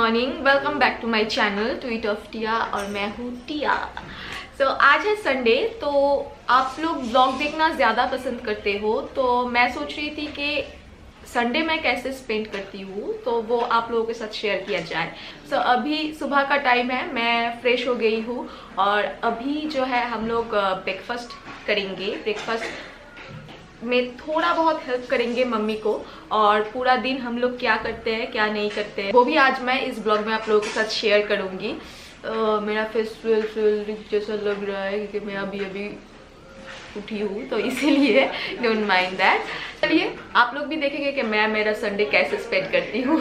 Morning, welcome back to my channel tweet of Tia और मैं हूँ टिया। आज है संडे, तो आप लोग ब्लॉग देखना ज़्यादा पसंद करते हो, तो मैं सोच रही थी कि संडे मैं कैसे स्पेंड करती हूँ तो वो आप लोगों के साथ शेयर किया जाए। अभी सुबह का टाइम है, मैं फ्रेश हो गई हूँ और अभी जो है हम लोग ब्रेकफास्ट करेंगे। ब्रेकफास्ट में थोड़ा बहुत हेल्प करेंगे मम्मी को, और पूरा दिन हम लोग क्या करते हैं क्या नहीं करते हैं वो भी आज मैं इस ब्लॉग में आप लोगों के साथ शेयर करूँगी। मेरा फेस जैसा लग रहा है क्योंकि मैं अभी उठी हूँ, तो इसीलिए डोंट माइंड दैट। चलिए आप लोग भी देखेंगे कि मैं मेरा संडे कैसे स्पेंड करती हूँ।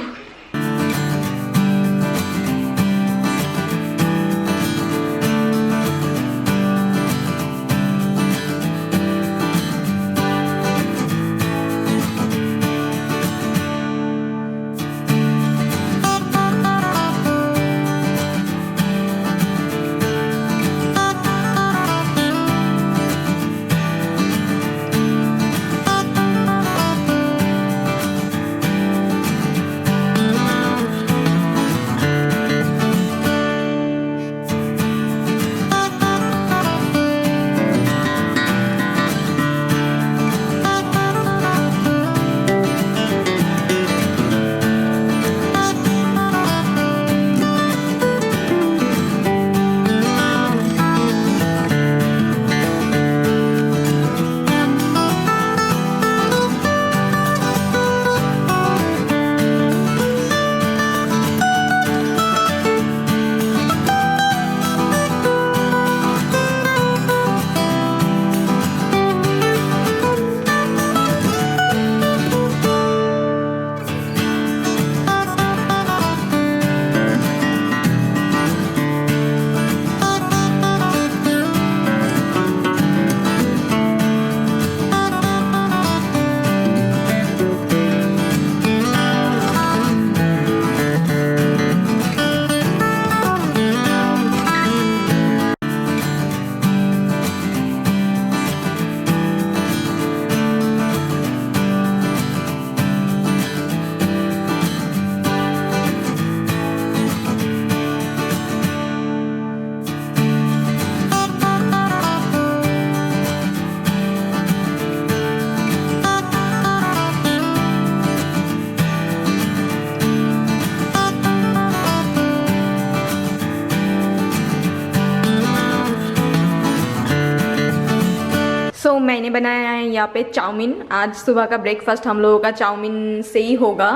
मैंने बनाया है यहाँ पे चाउमीन। आज सुबह का ब्रेकफास्ट हम लोगों का चाउमीन से ही होगा।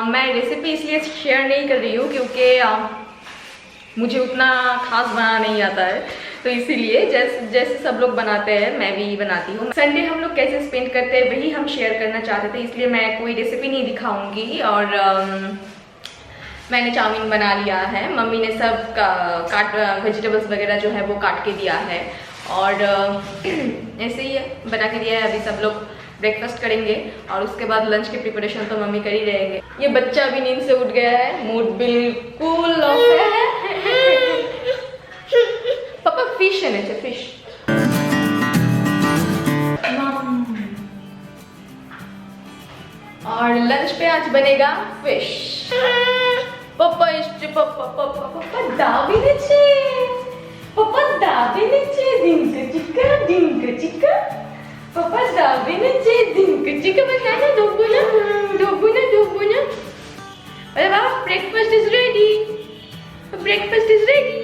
मैं रेसिपी इसलिए शेयर नहीं कर रही हूँ क्योंकि मुझे उतना खास बनाना नहीं आता है, तो इसीलिए जैसे सब लोग बनाते हैं मैं भी बनाती हूँ। संडे हम लोग कैसे स्पेंड करते हैं वही हम शेयर करना चाहते थे, इसलिए मैं कोई रेसिपी नहीं दिखाऊंगी। और मैंने चाउमीन बना लिया है, मम्मी ने सब वेजिटेबल्स वगैरह जो है वो काट के दिया है, और ऐसे ही बना के दिया है। अभी सब लोग ब्रेकफास्ट करेंगे और उसके बाद लंच के प्रिपरेशन तो मम्मी कर ही रहेंगे। ये बच्चा भी नींद से उठ गया है, मूड बिल्कुल ऑफ है। पापा फिश है ना, फिश। और लंच पे आज बनेगा फिश। पापा दाविनेचे Papa davinece dinka Papa davinece dinka बताना दोगुना। अरे वाह, breakfast is ready. Breakfast is ready.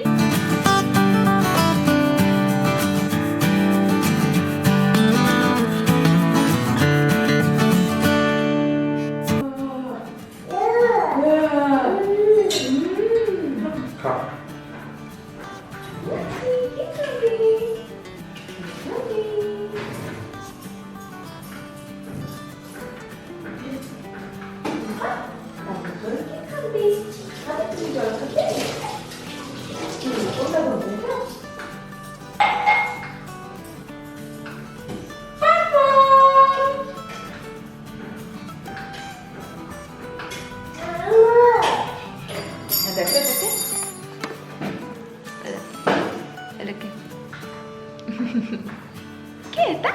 Quieta.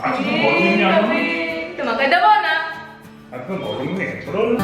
아침은 먹었냐? 또 maganda mo na. 아침은 먹었네. 그럼.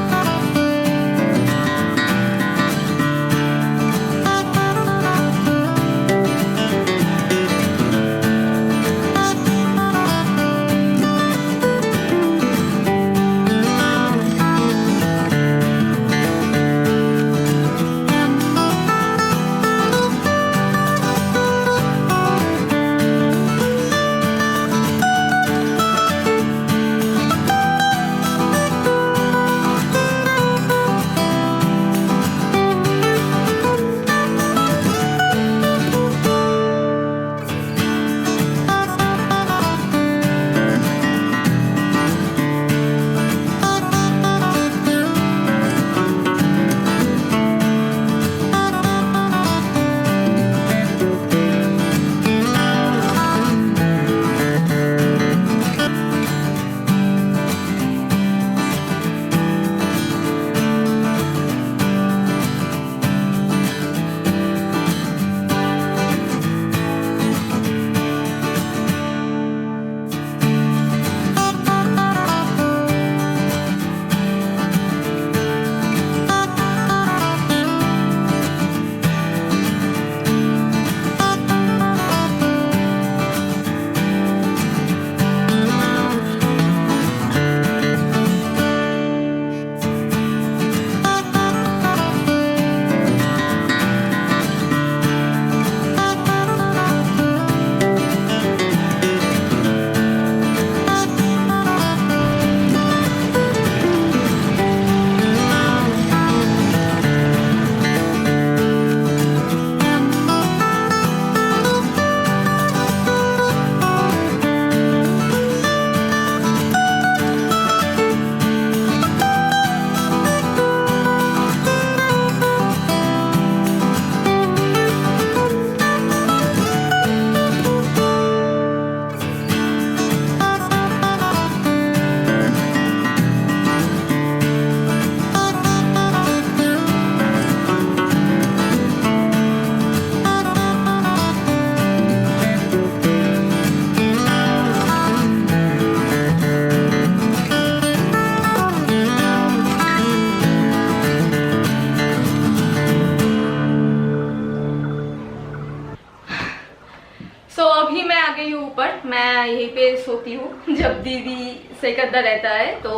अभी मैं आ गई हूँ ऊपर। मैं यहीं पे सोती हूँ। जब दीदी सिकंदर रहता है तो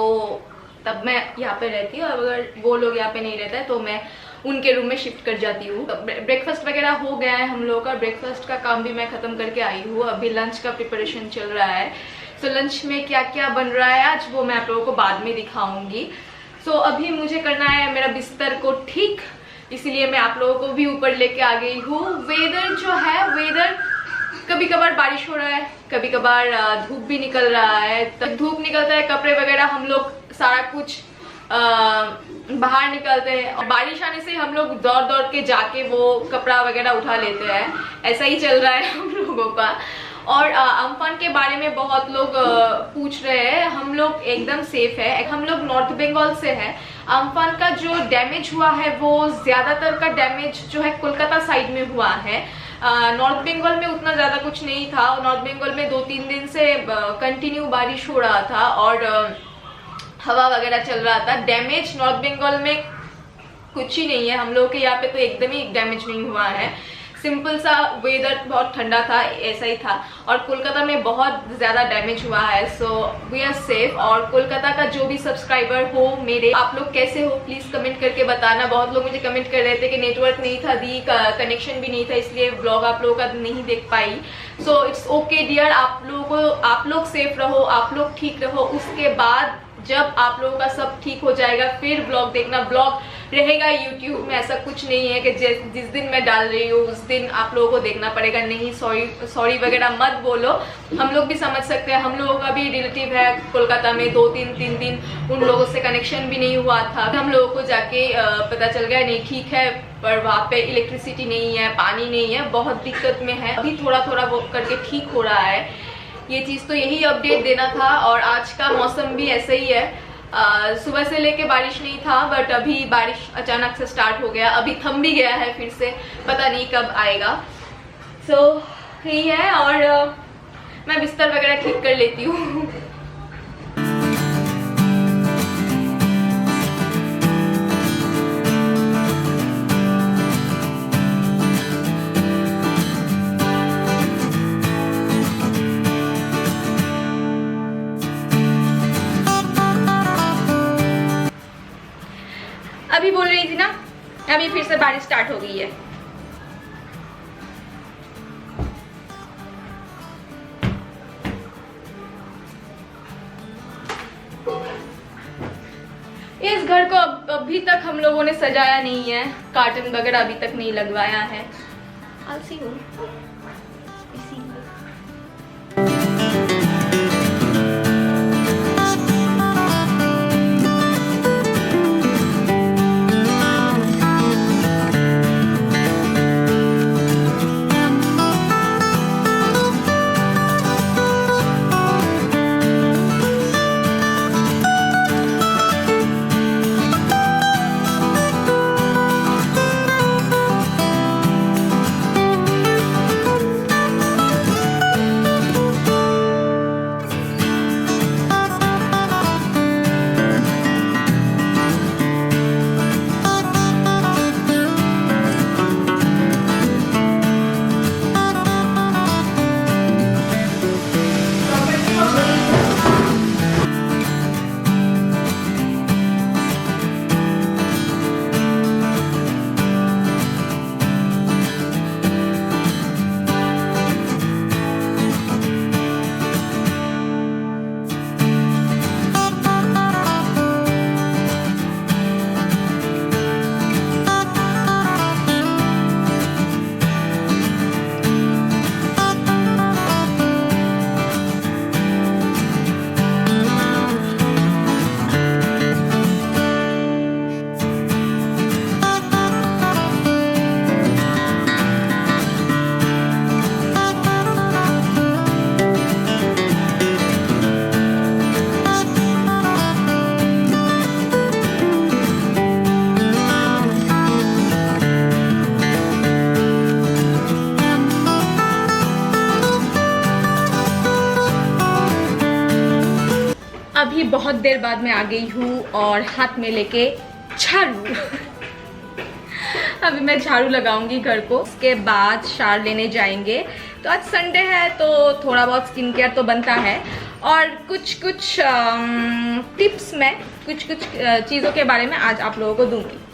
तब मैं यहाँ पे रहती हूँ, और अगर वो लोग यहाँ पे नहीं रहता है तो मैं उनके रूम में शिफ्ट कर जाती हूँ। ब्रेकफास्ट वगैरह हो गया है हम लोगों का। ब्रेकफास्ट का काम भी मैं ख़त्म करके आई हूँ। अभी लंच का प्रिपरेशन चल रहा है। सो लंच में क्या क्या बन रहा है आज वो मैं आप लोगों को बाद में दिखाऊंगी। सो अभी मुझे करना है मेरा बिस्तर को ठीक, इसीलिए मैं आप लोगों को भी ऊपर लेके आ गई हूँ। वेदर जो है, वेदर कभी कभार बारिश हो रहा है, कभी कभार धूप भी निकल रहा है। तब धूप निकलता है, कपड़े वगैरह हम लोग सारा कुछ बाहर निकलते हैं, और बारिश आने से हम लोग दौड़ दौड़ के जाके वो कपड़ा वगैरह उठा लेते हैं। ऐसा ही चल रहा है हम लोगों का। और अम्फान के बारे में बहुत लोग पूछ रहे हैं। हम लोग एकदम सेफ है। हम लोग नॉर्थ बंगाल से हैं। अम्फान का जो डैमेज हुआ है वो ज़्यादातर का डैमेज जो है कोलकाता साइड में हुआ है। नॉर्थ बंगाल में उतना ज़्यादा कुछ नहीं था। नॉर्थ बंगाल में 2-3 दिन से कंटिन्यू बारिश हो रहा था और हवा वगैरह चल रहा था। डैमेज नॉर्थ बंगाल में कुछ ही नहीं है। हम लोग के यहाँ पे तो एकदम ही डैमेज नहीं हुआ है। सिंपल सा वेदर, बहुत ठंडा था, ऐसा ही था। और कोलकाता में बहुत ज़्यादा डैमेज हुआ है। So we are safe. और कोलकाता का जो भी सब्सक्राइबर हो मेरे, आप लोग कैसे हो प्लीज़ कमेंट करके बताना। बहुत लोग मुझे कमेंट कर रहे थे कि नेटवर्क नहीं था दी, कनेक्शन भी नहीं था, इसलिए व्लॉग आप लोगों का नहीं देख पाई। So it's okay dear. आप लोग सेफ रहो, आप लोग ठीक रहो। उसके बाद जब आप लोगों का सब ठीक हो जाएगा फिर ब्लॉग देखना। ब्लॉग रहेगा यूट्यूब में, ऐसा कुछ नहीं है कि जिस दिन मैं डाल रही हूँ उस दिन आप लोगों को देखना पड़ेगा। नहीं, सॉरी वगैरह मत बोलो, हम लोग भी समझ सकते हैं। हम लोगों का भी रिलेटिव है कोलकाता में, 2-3 दिन उन लोगों से कनेक्शन भी नहीं हुआ था। हम लोगों को जाके पता चल गया नहीं ठीक है, पर वहाँ पे इलेक्ट्रिसिटी नहीं है, पानी नहीं है, बहुत दिक्कत में है। अभी थोड़ा थोड़ा वो करके ठीक हो रहा है। ये चीज़ तो यही अपडेट देना था। और आज का मौसम भी ऐसा ही है, सुबह से लेके बारिश नहीं था, बट अभी बारिश अचानक से स्टार्ट हो गया। अभी थम भी गया है फिर से, पता नहीं कब आएगा। सो यही है। और मैं बिस्तर वगैरह ठीक कर लेती हूँ। अभी बोल रही थी ना, अभी फिर से बारिश स्टार्ट हो गई है। इस घर को अभी तक हम लोगों ने सजाया नहीं है, कार्टन वगैरह अभी तक नहीं लगवाया है। आलसी हूँ इसीलिए। अभी बहुत देर बाद मैं आ गई हूँ और हाथ में लेके झाड़ू। अभी मैं झाड़ू लगाऊंगी घर को, उसके बाद शावर लेने जाएंगे। तो आज संडे है तो थोड़ा बहुत स्किन केयर तो बनता है, और कुछ टिप्स मैं कुछ चीज़ों के बारे में आज आप लोगों को दूंगी।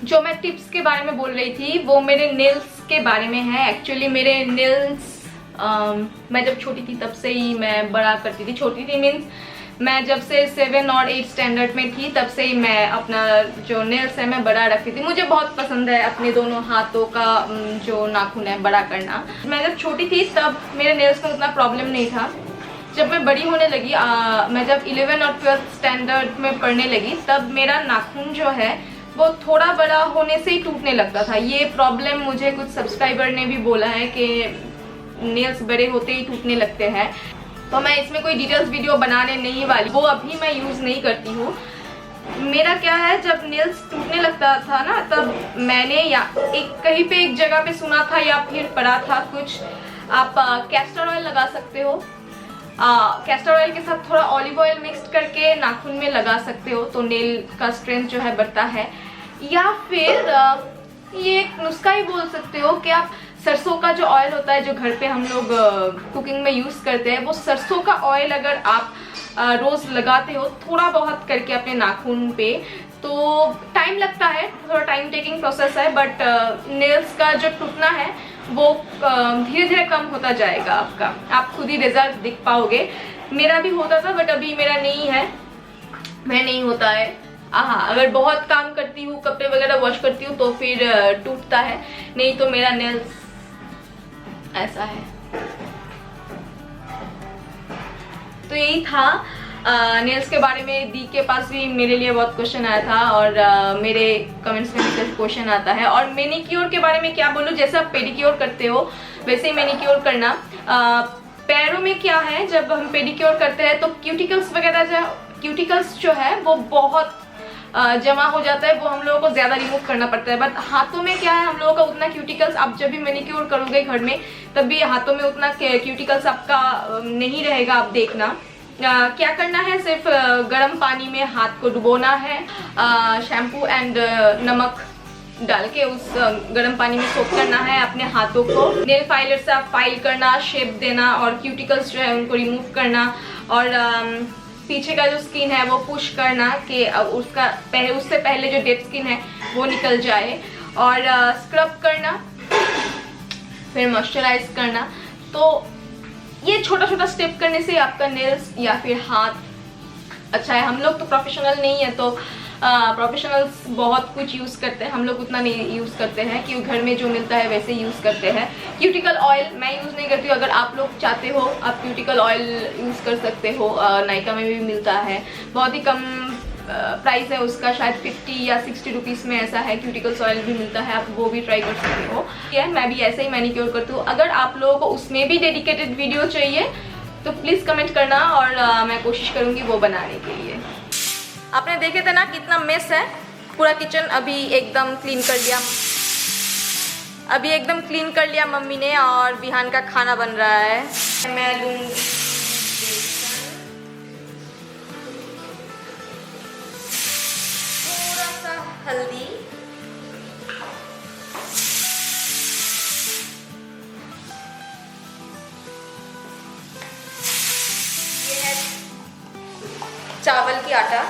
जो मैं टिप्स के बारे में बोल रही थी वो मेरे नेल्स के बारे में है। एक्चुअली मेरे नेल्स मैं जब छोटी थी तब से ही मैं बड़ा करती थी। छोटी थी मीन्स मैं जब से 7 और 8 स्टैंडर्ड में थी तब से ही मैं अपना जो नेल्स है मैं बड़ा रखती थी। मुझे बहुत पसंद है अपने दोनों हाथों का जो नाखून है बड़ा करना। मैं जब छोटी थी तब मेरे नेल्स में उतना प्रॉब्लम नहीं था। जब मैं बड़ी होने लगी, मैं जब 11 और 12 स्टैंडर्ड में पढ़ने लगी तब मेरा नाखून जो है वो थोड़ा बड़ा होने से ही टूटने लगता था। ये प्रॉब्लम मुझे कुछ सब्सक्राइबर ने भी बोला है कि नेल्स बड़े होते ही टूटने लगते हैं। तो मैं इसमें कोई डिटेल्स वीडियो बनाने नहीं वाली, वो अभी मैं यूज़ नहीं करती हूँ। मेरा क्या है, जब नेल्स टूटने लगता था ना तब मैंने या कहीं पे एक जगह पे सुना था या फिर पढ़ा था कुछ, आप कैस्टर ऑयल लगा सकते हो कैस्टर ऑयल के साथ थोड़ा ऑलिव ऑयल मिक्स करके नाखून में लगा सकते हो, तो नेल का स्ट्रेंथ जो है बढ़ता है। या फिर ये एक नुस्खा ही बोल सकते हो कि आप सरसों का जो ऑयल होता है जो घर पे हम लोग कुकिंग में यूज़ करते हैं, वो सरसों का ऑयल अगर आप रोज़ लगाते हो थोड़ा बहुत करके अपने नाखून पे, तो टाइम लगता है, थोड़ा टाइम टेकिंग प्रोसेस है, बट नेल्स का जो टूटना है वो धीरे धीरे कम होता जाएगा आपका, आप खुद ही रिजल्ट दिख पाओगे। मेरा भी होता था बट अभी मेरा नहीं है, मैं नहीं होता है। हाँ, अगर बहुत काम करती हूँ, कपड़े वगैरह वॉश करती हूँ तो फिर टूटता है, नहीं तो मेरा नेल्स ऐसा है। तो यही था नेल्स के बारे में। दी के पास भी मेरे लिए बहुत क्वेश्चन आया था और मेरे कमेंट्स में भी क्वेश्चन आता है। और मैनिक्योर के बारे में क्या बोलूँ, जैसे आप पेडिक्योर करते हो वैसे ही मैनिक्योर करना। पैरों में क्या है, जब हम पेडिक्योर करते हैं तो क्यूटिकल्स वगैरह जो है वो बहुत जमा हो जाता है, वो हम लोगों को ज़्यादा रिमूव करना पड़ता है। बट हाथों में क्या है, हम लोगों का उतना क्यूटिकल्स, आप जब भी मैनिक्योर करोगे घर में तब भी हाथों में उतना क्यूटिकल्स आपका नहीं रहेगा। आप देखना क्या करना है, सिर्फ गर्म पानी में हाथ को डुबोना है, शैम्पू एंड नमक डाल के उस गर्म पानी में सोक करना है अपने हाथों को। नेल फाइलर से आप फाइल करना, शेप देना और क्यूटिकल्स जो है उनको रिमूव करना, और पीछे का जो स्किन है वो पुश करना कि उससे पहले जो डेड स्किन है वो निकल जाए, और स्क्रब करना, फिर मॉइस्चराइज करना। तो ये छोटा छोटा स्टेप करने से आपका नेल्स या फिर हाथ अच्छा है। हम लोग तो प्रोफेशनल नहीं है, तो प्रोफेशनल्स बहुत कुछ यूज़ करते हैं, हम लोग उतना नहीं यूज़ करते हैं, क्योंकि घर में जो मिलता है वैसे यूज़ करते हैं। क्यूटिकल ऑयल मैं यूज़ नहीं करती हूँ, अगर आप लोग चाहते हो आप क्यूटिकल ऑयल यूज़ कर सकते हो, नायका में भी मिलता है, बहुत ही कम प्राइस है उसका, शायद 50 या 60 रुपीज़ में ऐसा है। क्यूटिकल्स ऑयल भी मिलता है, आप वो भी ट्राई कर सकते हो। मैं भी ऐसे ही मैनिक्योर करती हूँ। अगर आप लोगों को उसमें भी डेडिकेटेड वीडियो चाहिए तो प्लीज़ कमेंट करना, और मैं कोशिश करूँगी वो बनाने के लिए। आपने देखे थे ना कितना मेस है, पूरा किचन अभी एकदम क्लीन कर लिया मम्मी ने, और बिहान का खाना बन रहा है। मैं लूँगी थोड़ा सा हल्दी, ये है चावल की आटा,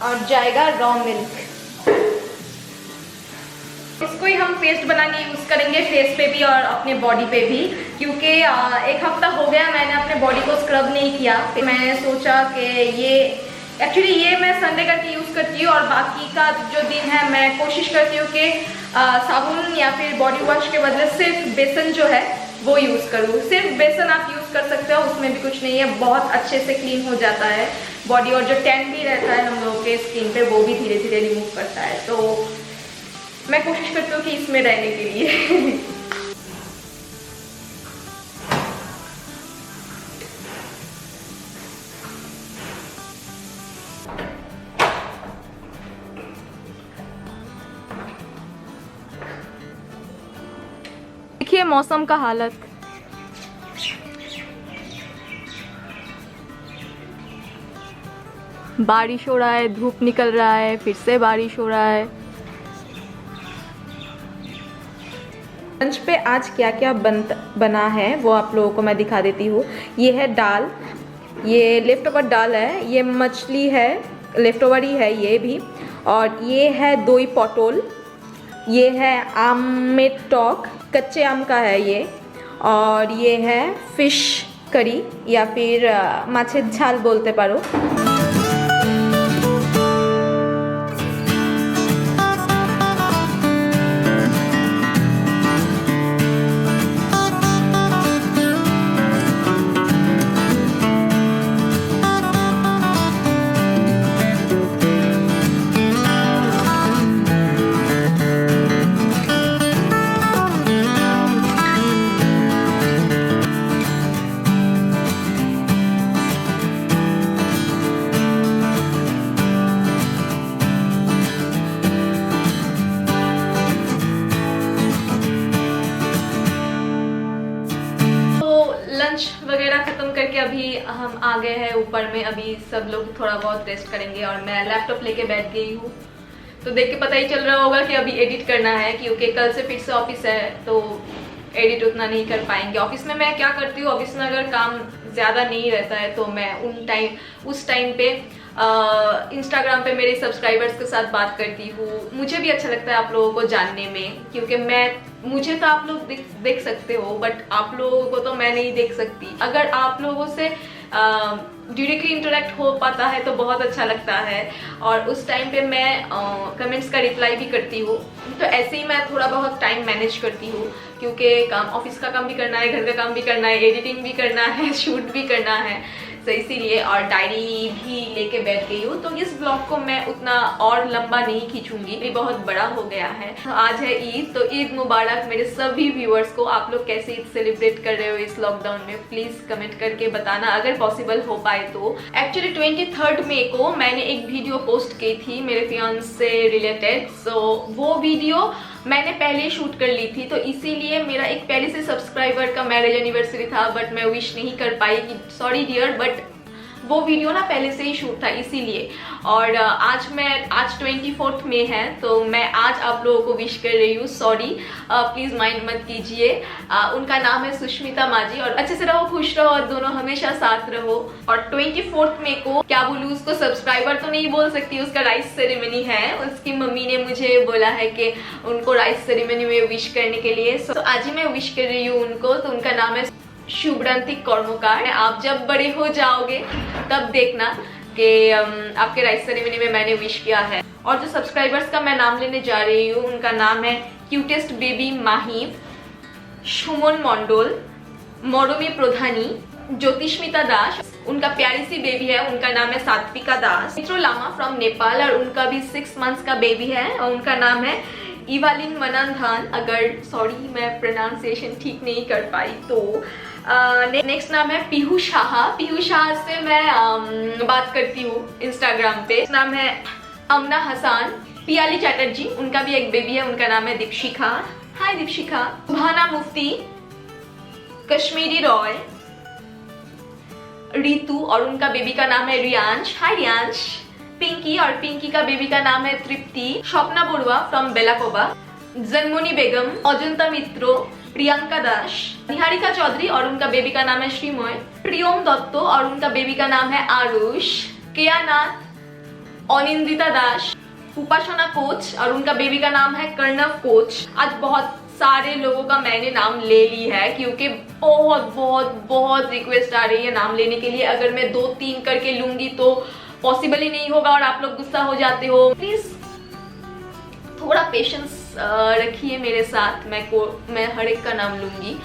और जाएगा रॉ मिल्क। इसको ही हम पेस्ट बना के यूज़ करेंगे फेस पे भी और अपने बॉडी पे भी, क्योंकि एक हफ्ता हो गया मैंने अपने बॉडी को स्क्रब नहीं किया। फिर मैंने सोचा कि ये मैं संडे करके यूज़ करती हूँ, और बाकी का जो दिन है मैं कोशिश करती हूँ कि साबुन या फिर बॉडी वॉश के बदले सिर्फ बेसन जो है वो यूज़ करूँ। सिर्फ बेसन आप यूज़ कर सकते हो, उसमें भी कुछ नहीं है, बहुत अच्छे से क्लीन हो जाता है बॉडी, और जो टैन भी रहता है हम लोगों के स्किन पे वो भी धीरे धीरे रिमूव करता है। तो मैं कोशिश करती हूँ कि इसमें रहने के लिए देखिए मौसम का हालत, बारिश हो रहा है, धूप निकल रहा है, फिर से बारिश हो रहा है। लंच पे आज क्या क्या बना है वो आप लोगों को मैं दिखा देती हूँ। ये है दाल, ये लेफ्ट ओवर दाल है, ये मछली है, लेफ्ट ओवर ही है ये भी, और ये है दोई पटोल, ये है आम में टॉक, कच्चे आम का है ये, और ये है फिश करी या फिर माछेर झाल बोलते पारो। ख़त्म करके अभी हम आ गए हैं ऊपर में। अभी सब लोग थोड़ा बहुत रेस्ट करेंगे और मैं लैपटॉप लेके बैठ गई हूँ। तो देख के पता ही चल रहा होगा कि अभी एडिट करना है, क्योंकि कल से फिर से ऑफिस है तो एडिट उतना नहीं कर पाएंगे। ऑफिस में मैं क्या करती हूँ, ऑफिस में अगर काम ज़्यादा नहीं रहता है तो मैं उस टाइम पे इंस्टाग्राम पे मेरे सब्सक्राइबर्स के साथ बात करती हूँ। मुझे भी अच्छा लगता है आप लोगों को जानने में, क्योंकि मुझे तो आप लोग देख सकते हो, बट आप लोगों को तो मैं नहीं देख सकती। अगर आप लोगों से डायरेक्टली इंटरेक्ट हो पाता है तो बहुत अच्छा लगता है, और उस टाइम पे मैं कमेंट्स का रिप्लाई भी करती हूँ। तो ऐसे ही मैं थोड़ा बहुत टाइम मैनेज करती हूँ, क्योंकि ऑफिस का काम भी करना है, घर का काम भी करना है, एडिटिंग भी करना है, शूट भी करना है, तो इसीलिए। और डायरी भी लेके बैठ गई हूँ। तो इस ब्लॉग को मैं उतना और लंबा नहीं खींचूंगी, ये बहुत बड़ा हो गया है। तो आज है ईद, तो ईद मुबारक मेरे सभी व्यूअर्स को। आप लोग कैसे ईद सेलिब्रेट कर रहे हो इस लॉकडाउन में, प्लीज कमेंट करके बताना अगर पॉसिबल हो पाए तो। एक्चुअली 23 मई को मैंने एक वीडियो पोस्ट की थी मेरे फियांस से रिलेटेड। सो वो वीडियो मैंने पहले शूट कर ली थी, तो इसीलिए मेरा एक पहले से सब्सक्राइबर का मैरिज एनिवर्सरी था, बट मैं विश नहीं कर पाई कि सॉरी डियर, बट वो वीडियो ना पहले से ही शूट था इसीलिए। और आज 24 में है, तो मैं आज आप लोगों को विश कर रही हूँ। सॉरी, प्लीज़ माइंड मत कीजिए। उनका नाम है सुष्मिता माजी, और अच्छे से रहो, खुश रहो और दोनों हमेशा साथ रहो। और 24 मई को क्या बोलूँ, उसको सब्सक्राइबर तो नहीं बोल सकती, उसका राइस सेरेमनी है। उसकी मम्मी ने मुझे बोला है कि उनको राइस सेरेमनी में विश करने के लिए, तो आज ही मैं विश कर रही हूँ उनको। तो उनका नाम है शुभ्रांति कर्मकार। आप जब बड़े हो जाओगे तब देखना कि आपके राइस सेरेमनी में मैंने विश किया है। और जो सब्सक्राइबर्स का मैं नाम लेने जा रही हूँ, उनका नाम है क्यूटेस्ट बेबी माही, सुमन मंडल, मरमी प्रधानी, ज्योतिष्मिता दास, उनका प्यारी सी बेबी है, उनका नाम है सात्विका दास, मित्रो लामा फ्रॉम नेपाल, और उनका भी 6 मंथ्स का बेबी है, और उनका नाम है इवालिन मनंधान। अगर सॉरी मैं प्रोनाउंसिएशन ठीक नहीं कर पाई तो। नेक्स्ट नाम है पीहू शाह। पीहू शाह से मैं बात करती हूँ इंस्टाग्राम पे। नाम है अमना हसान। पियाली चैटर्जी, उनका भी एक बेबी है, उनका नाम है दीपशिखा। हाय दीपशिखा। सुभाना मुफ्ती, कश्मीरी रॉय, रितु, और उनका बेबी का नाम है रियांश। हाय रियांश। पिंकी, और पिंकी का बेबी का नाम है तृप्ति। स्वप्ना बरुआ फ्रॉम बेलाकोबा, जनमुनी बेगम, अजंता मित्रो, प्रियंका दास, निहारिका चौधरी, और उनका बेबी का नाम है श्रीमय, प्रियोम दत्तो, और उनका बेबी का नाम है आरुष, केया नाथ, अनिंदिता दास, उपासना कोच, और उनका बेबी का नाम है कर्णव कोच। आज बहुत सारे लोगों का मैंने नाम ले ली है, क्योंकि बहुत बहुत बहुत रिक्वेस्ट आ रही है नाम लेने के लिए। अगर मैं 2-3 करके लूंगी तो पॉसिबल ही नहीं होगा, और आप लोग गुस्सा हो जाते हो। प्लीज थोड़ा पेशेंस रखिए मेरे साथ, मैं हर एक का नाम लूंगी।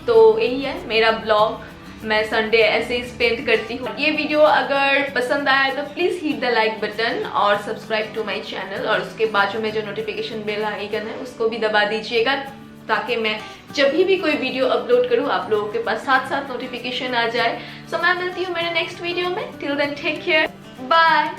तो यही है मेरा ब्लॉग, मैं संडे ऐसे ही स्पेंड करती हूँ। ये वीडियो अगर पसंद आया तो please hit the like button और सब्सक्राइब टू माय चैनल, और उसके बाजू में जो नोटिफिकेशन बेल आइकन है उसको भी दबा दीजिएगा, ताकि मैं जब भी कोई वीडियो अपलोड करूँ आप लोगों के पास साथ साथ नोटिफिकेशन आ जाए। सो मैं मिलती हूँ मेरे नेक्स्ट वीडियो में। Till then take care, bye.